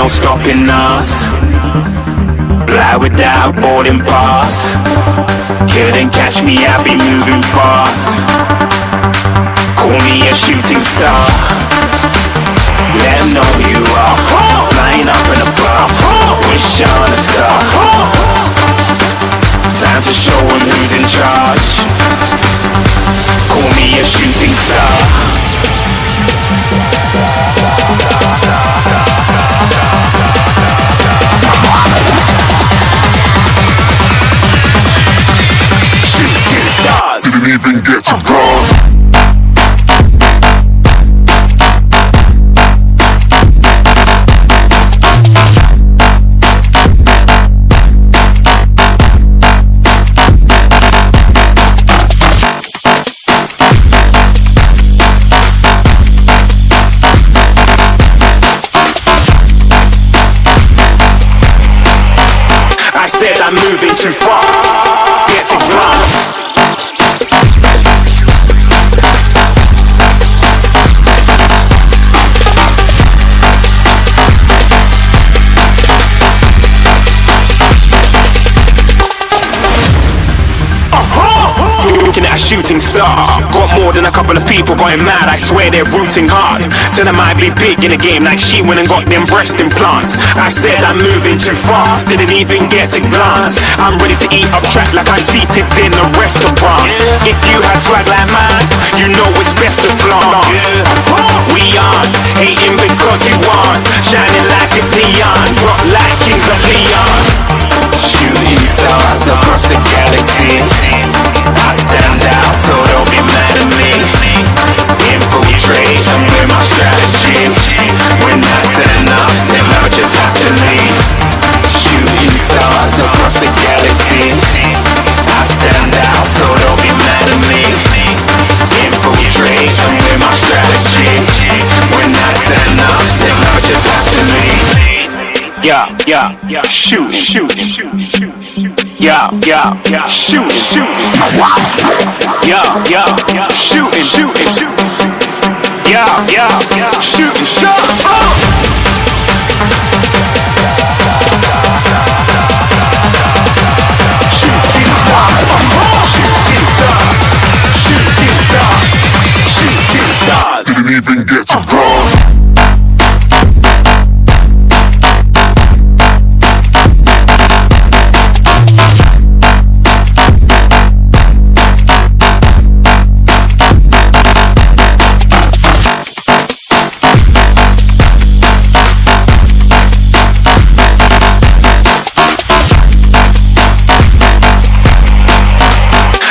no stopping us. Fly without boarding pass. Couldn't catch me, I be moving fast. Call me a shooting star. Let 'em know who you are. Flying up in a bar. Wish on a star. Time to show 'em who's in charge. Call me a shooting star. Shooting stars. Didn't even get to cross. I said I'm moving too far. Get to glass. Looking at a shooting star. Got more than a couple of people going mad. I swear they're rooting hard. Tell them I'd be big in the game like she went and got them breast implants. I said I'm moving too fast. Didn't even get to glance. I'm ready to eat up track like I'm seated in a restaurant. If you had swag like mine, you know it's best to flaunt. We aren't hating because you aren't. Shining like it's neon. Rock like kings of Leon. Shooting stars across the galaxy. I stand out, so don't be mad at me. Infiltrate, I'm with my strategy. When I turn up, then I just have to leave. Shooting stars across the galaxy. I stand out, so don't be mad at me. Infiltrate, I'm with my strategy. When I turn up, then I just have to leave. Yeah, shoot. Yeah, shoot. Yeah, shooting. Yeah, shooting shots. Shooting stars. Didn't even get to cross.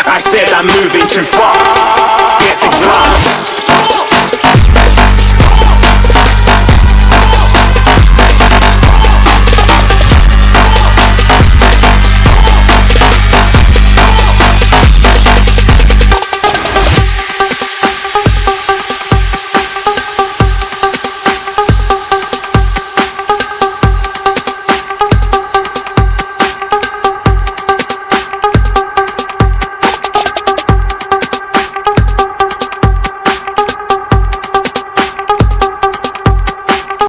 I said I'm moving too far.